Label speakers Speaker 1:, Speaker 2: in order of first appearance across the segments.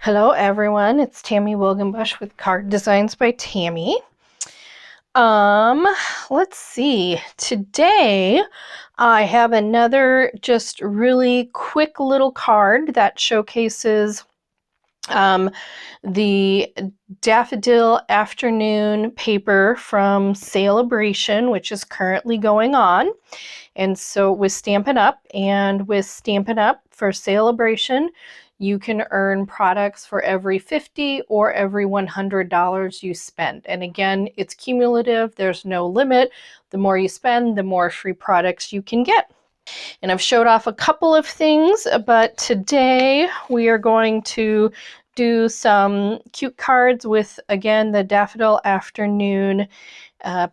Speaker 1: Hello everyone, it's Tammy Wilgenbush with Card Designs by Tammy. Let's see. Today I have another just really quick little card that showcases the Daffodil Afternoon paper from Celebration, which is currently going on. And so with Stampin' Up, and with Stampin' Up for Celebration, you can earn products for every $50 or every $100 you spend. And again, it's cumulative, there's no limit. The more you spend, the more free products you can get. And I've showed off a couple of things, but today we are going to do some cute cards with, again, the Daffodil Afternoon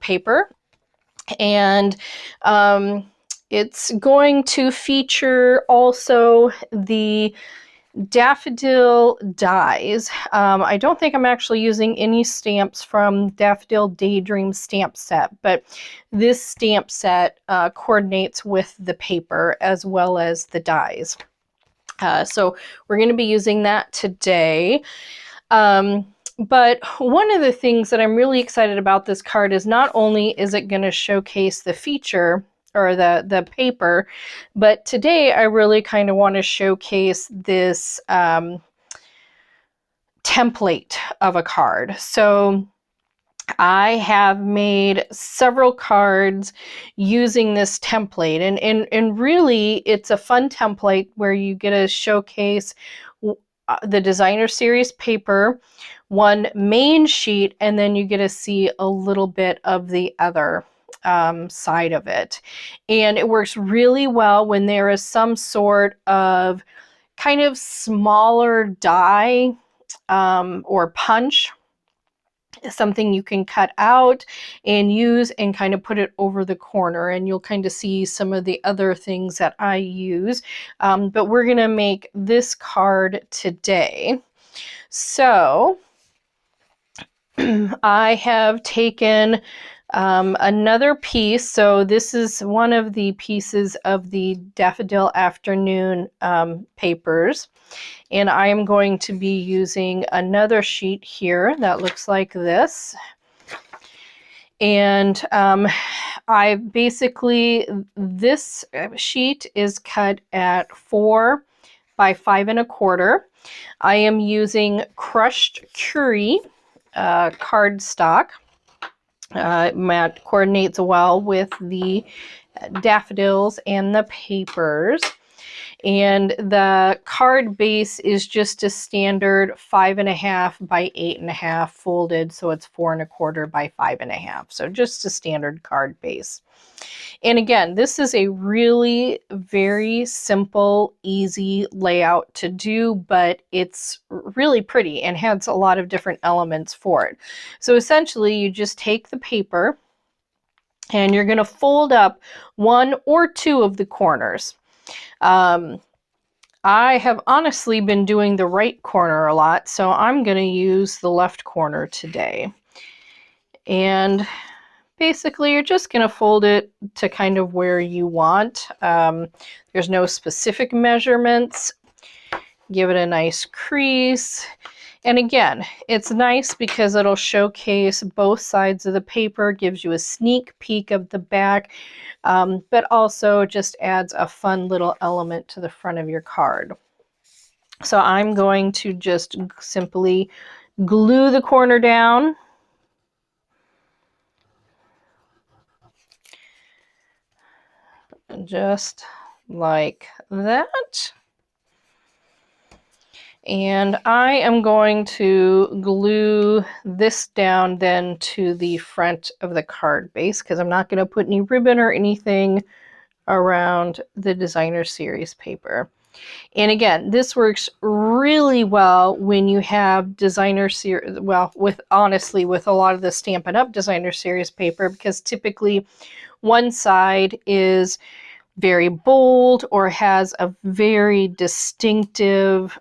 Speaker 1: paper. And it's going to feature also the Daffodil dies. I don't think I'm actually using any stamps from Daffodil Daydream stamp set, but this stamp set coordinates with the paper as well as the dies. So we're going to be using that today. But one of the things that I'm really excited about this card is not only is it going to showcase the feature or the paper, but today I really kind of want to showcase this template of a card. So I have made several cards using this template, and really it's a fun template where you get to showcase the designer series paper, one main sheet, and then you get to see a little bit of the other side of it. And it works really well when there is some sort of kind of smaller die or punch, something you can cut out and use and kind of put it over the corner, and you'll kind of see some of the other things that I use. But we're going to make this card today. So I have taken another piece. So this is one of the pieces of the Daffodil Afternoon papers. And I am going to be using another sheet here that looks like this. And I basically, this sheet is cut at 4 by 5 1/4. I am using crushed curry cardstock. It coordinates well with the daffodils and the papers. And the card base is just a standard 5 1/2 by 8 1/2 folded, so it's 4 1/4 by 5 1/2. So just a standard card base. And again, this is a really very simple, easy layout to do, but it's really pretty and has a lot of different elements for it. So essentially, you just take the paper and you're going to fold up 1 or 2 of the corners. I have honestly been doing the right corner a lot, so I'm going to use the left corner today. And basically, you're just going to fold it to kind of where you want. There's no specific measurements. Give it a nice crease. And again, it's nice because it'll showcase both sides of the paper, gives you a sneak peek of the back, but also just adds a fun little element to the front of your card. So I'm going to just simply glue the corner down. Just like that. And I am going to glue this down then to the front of the card base because I'm not going to put any ribbon or anything around the designer series paper. And again, this works really well when you have designer series, well, honestly with a lot of the Stampin' Up designer series paper, because typically one side is very bold or has a very distinctive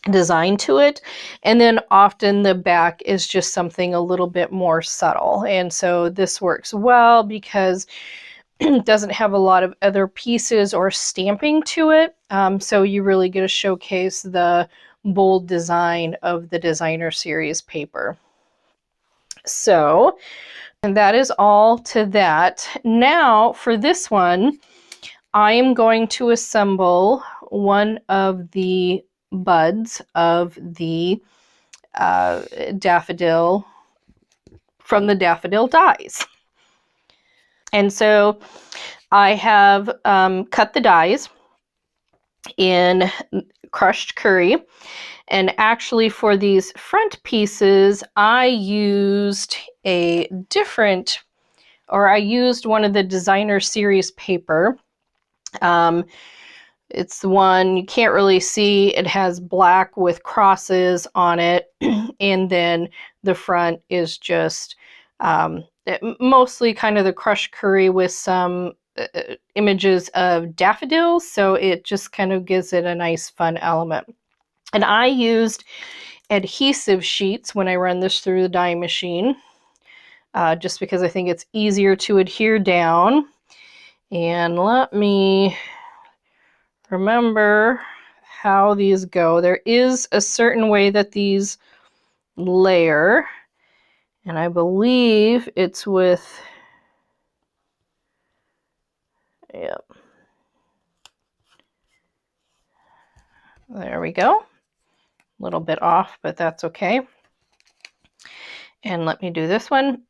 Speaker 1: design to it, and then often the back is just something a little bit more subtle. And so this works well because it doesn't have a lot of other pieces or stamping to it, so you really get to showcase the bold design of the designer series paper. So, and that is all to that. Now for this one, I am going to assemble one of the buds of the daffodil from the daffodil dies. And so I have cut the dies in crushed curry. And actually for these front pieces, I used a different, or I used one of the designer series paper. It's the one you can't really see. It has black with crosses on it. And then the front is just mostly kind of the crushed curry with some images of daffodils. So it just kind of gives it a nice fun element. And I used adhesive sheets when I run this through the die machine, just because I think it's easier to adhere down. And let me remember how these go. There is a certain way that these layer, and I believe it's with, yep, there we go. A little bit off, but that's okay. And let me do this one.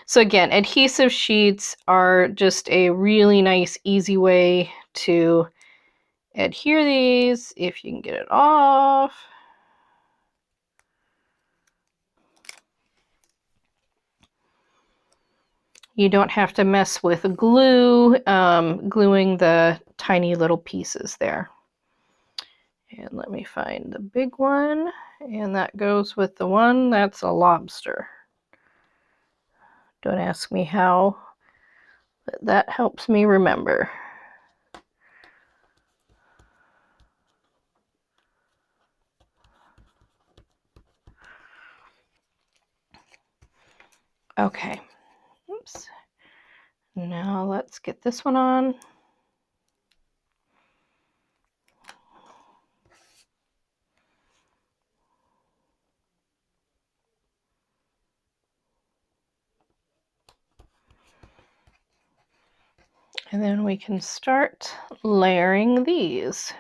Speaker 1: So again, adhesive sheets are just a really nice, easy way to adhere these, if you can get it off. You don't have to mess with glue, gluing the tiny little pieces there. And let me find the big one, and that goes with the one that's a lobster. Don't ask me how, but that helps me remember. Okay, oops. Now let's get this one on. And then we can start layering these.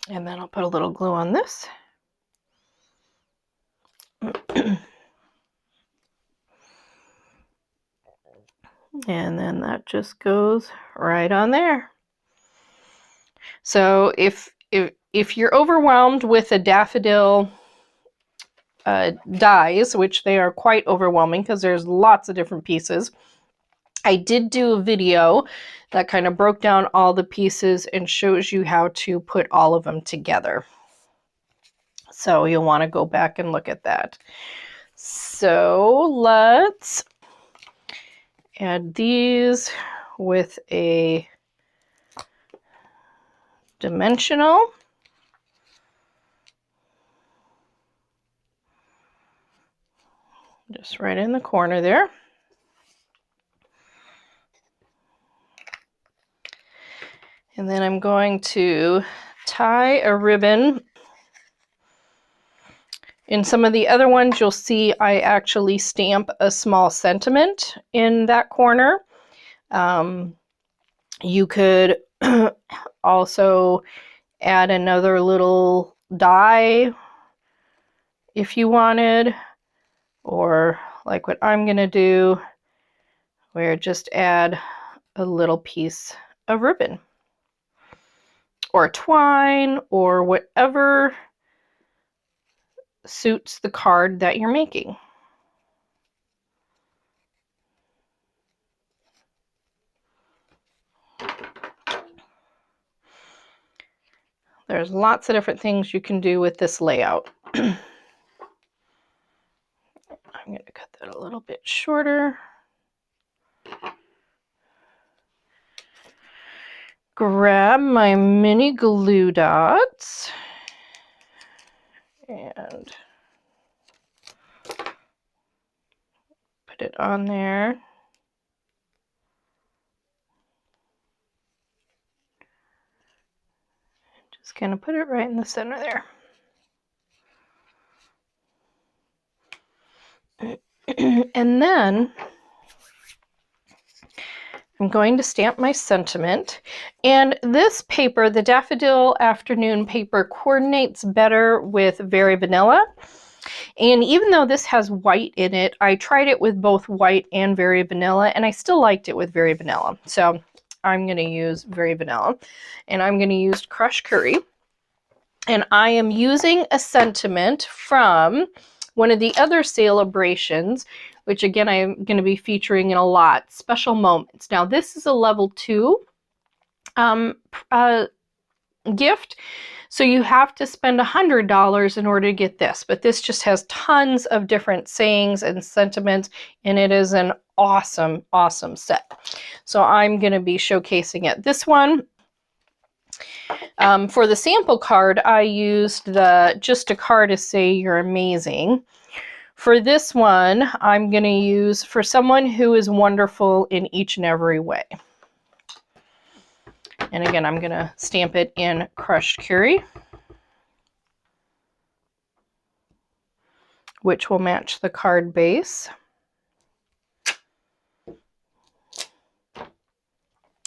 Speaker 1: And then I'll put a little glue on this. And then that just goes right on there. So if you're overwhelmed with the daffodil dies, which they are quite overwhelming because there's lots of different pieces, I did do a video that kind of broke down all the pieces and shows you how to put all of them together. So you'll want to go back and look at that. So let's add these with a dimensional. Just right in the corner there. And then I'm going to tie a ribbon. In some of the other ones, you'll see I actually stamp a small sentiment in that corner. You could also add another little die if you wanted, or like what I'm going to do, where just add a little piece of ribbon or twine or whatever suits the card that you're making. There's lots of different things you can do with this layout. I'm going to cut that a little bit shorter. Grab my mini glue dots and put it on there. Just kind of put it right in the center there. And then I'm going to stamp my sentiment. And this paper, the Daffodil Afternoon paper, coordinates better with Very Vanilla. And even though this has white in it, I tried it with both white and Very Vanilla, and I still liked it with Very Vanilla. So I'm going to use Very Vanilla, and I'm going to use Crushed Curry. And I am using a sentiment from one of the other celebrations, which again, I'm going to be featuring in a lot, Special Moments. Now, this is a level 2 gift, so you have to spend $100 in order to get this. But this just has tons of different sayings and sentiments, and it is an awesome, awesome set. So I'm going to be showcasing it. This one, for the sample card, I used just a card to say you're amazing. For this one, I'm going to use for someone who is wonderful in each and every way. And again, I'm going to stamp it in Crushed Curry, which will match the card base.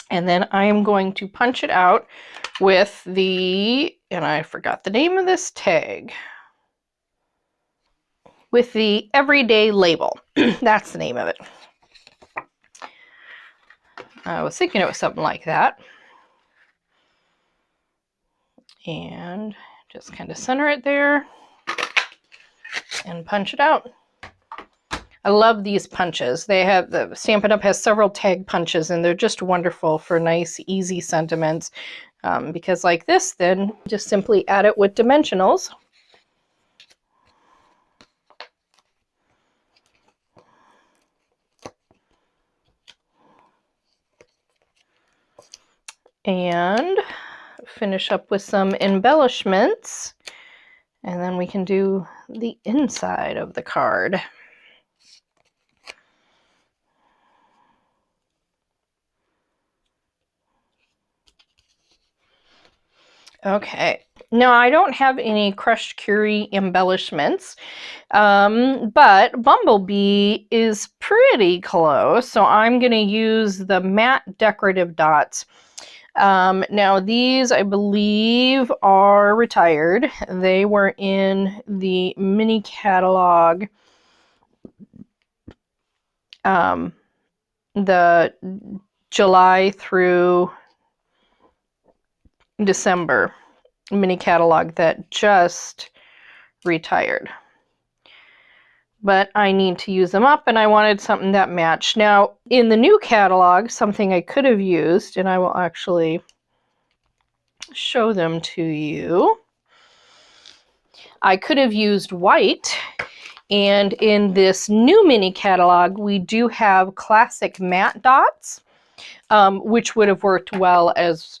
Speaker 1: And then I am going to punch it out with and I forgot the name of this tag, with the Everyday label. That's the name of it. I was thinking it was something like that. And just kind of center it there and punch it out. I love these punches. The Stampin' Up! Has several tag punches, and they're just wonderful for nice, easy sentiments. Because like this, then just simply add it with dimensionals. And finish up with some embellishments, and then we can do the inside of the card. Okay, now I don't have any Crushed Curry embellishments, but Bumblebee is pretty close, so I'm going to use the matte decorative dots. Now these, I believe, are retired. They were in the mini catalog, the July through December mini catalog that just retired. But I need to use them up, and I wanted something that matched. Now, in the new catalog, something I could have used, and I will actually show them to you. I could have used white, and in this new mini catalog, we do have classic matte dots, which would have worked well as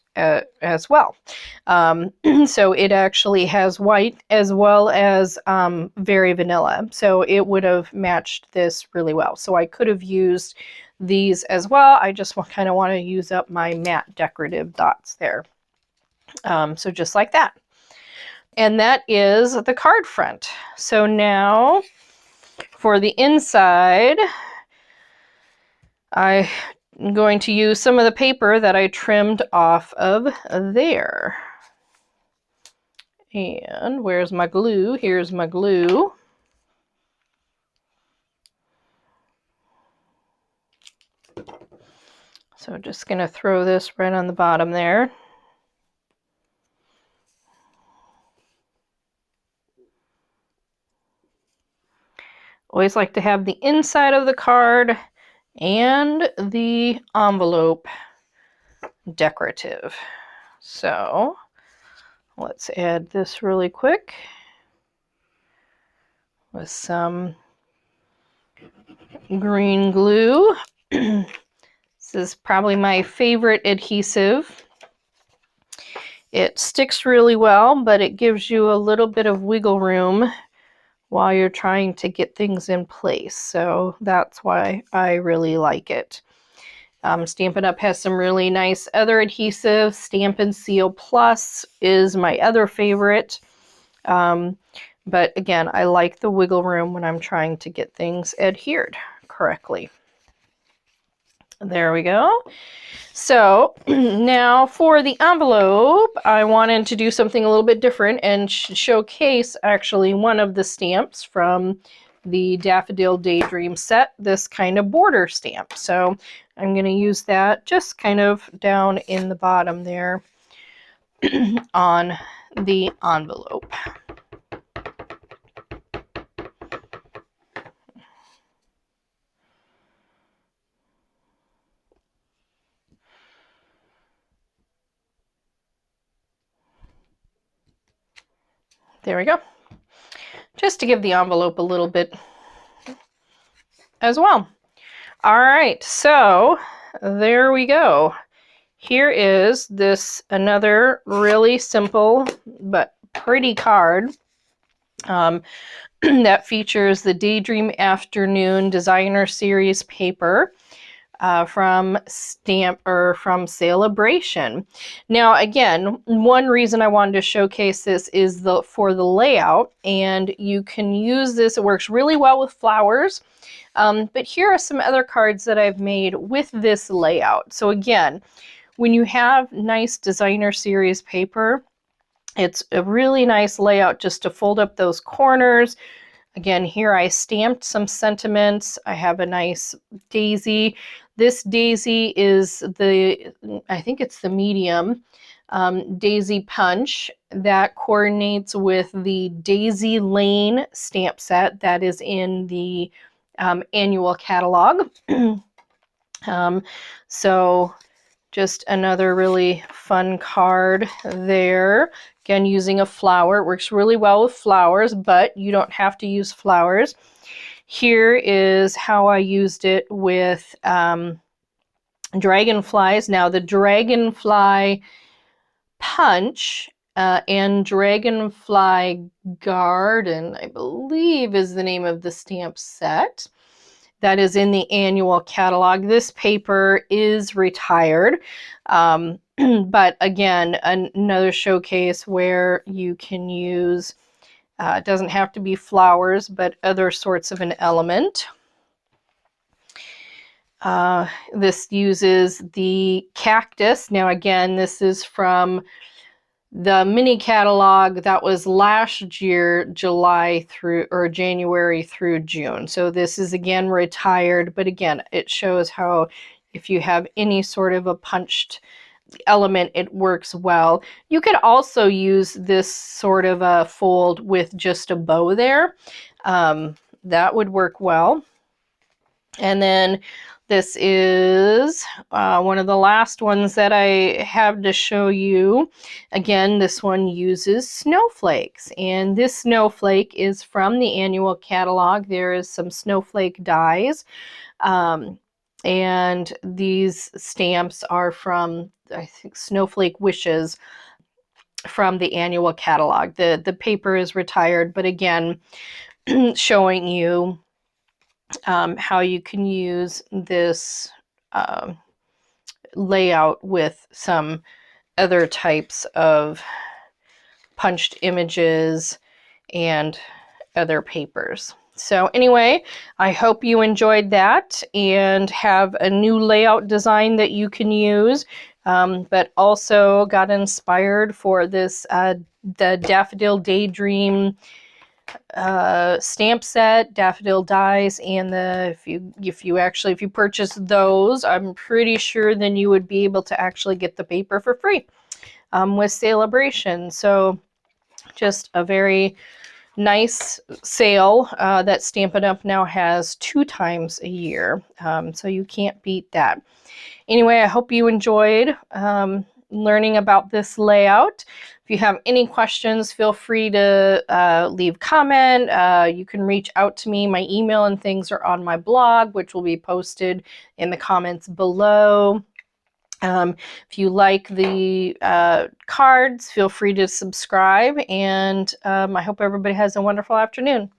Speaker 1: well. So it actually has white as well as Very Vanilla. So it would have matched this really well. So I could have used these as well. I just kind of want to use up my matte decorative dots there. So just like that. And that is the card front. So now for the inside, I'm going to use some of the paper that I trimmed off of there. And where's my glue? Here's my glue. So just going to throw this right on the bottom there. Always like to have the inside of the card and the envelope decorative. So Let's add this really quick with some green glue. This is probably my favorite adhesive. It sticks really well, but it gives you a little bit of wiggle room while you're trying to get things in place. So that's why I really like it. Stampin' Up! Has some really nice other adhesives. Stampin' Seal Plus is my other favorite. But again, I like the wiggle room when I'm trying to get things adhered correctly. There we go. So now for the envelope, I wanted to do something a little bit different and showcase actually one of the stamps from the Daffodil Daydream set, this kind of border stamp. So I'm going to use that just kind of down in the bottom there on the envelope. There we go. Just to give the envelope a little bit as well. All right, so there we go. Here is this another really simple but pretty card that features the Daydream Afternoon Designer Series paper from Celebration. Now, again, one reason I wanted to showcase this is for the layout, and you can use this. It works really well with flowers. But here are some other cards that I've made with this layout. So again, when you have nice designer series paper, it's a really nice layout just to fold up those corners. Again, here I stamped some sentiments. I have a nice daisy. This daisy is I think it's the medium daisy punch that coordinates with the Daisy Lane stamp set that is in the annual catalog. So just another really fun card there. Again, using a flower. It works really well with flowers, but you don't have to use flowers. Here is how I used it with dragonflies. Now, the dragonfly punch and dragonfly garden, I believe, is the name of the stamp set that is in the annual catalog. This paper is retired, but again, another showcase where you can use, it doesn't have to be flowers, but other sorts of an element. This uses the cactus. Now again, this is from the mini catalog that was last year, January through June. So this is again retired, but again, it shows how if you have any sort of a punched element, it works well. You could also use this sort of a fold with just a bow there. That would work well. And then this is one of the last ones that I have to show you. Again, this one uses snowflakes, and this snowflake is from the annual catalog. There is some snowflake dies, and these stamps are from, I think, Snowflake Wishes from the annual catalog. The paper is retired, but again, showing you how you can use this layout with some other types of punched images and other papers. So anyway, I hope you enjoyed that and have a new layout design that you can use, but also got inspired for this the Daffodil Daydream stamp set, Daffodil dies, and if you purchase those, I'm pretty sure then you would be able to actually get the paper for free with Celebration. So just a very nice sale that Stampin' Up! Now has 2 times a year, so you can't beat that. Anyway, I hope you enjoyed learning about this layout. If you have any questions, feel free to leave comment. You can reach out to me. My email and things are on my blog, which will be posted in the comments below. If you like the cards, feel free to subscribe, and I hope everybody has a wonderful afternoon.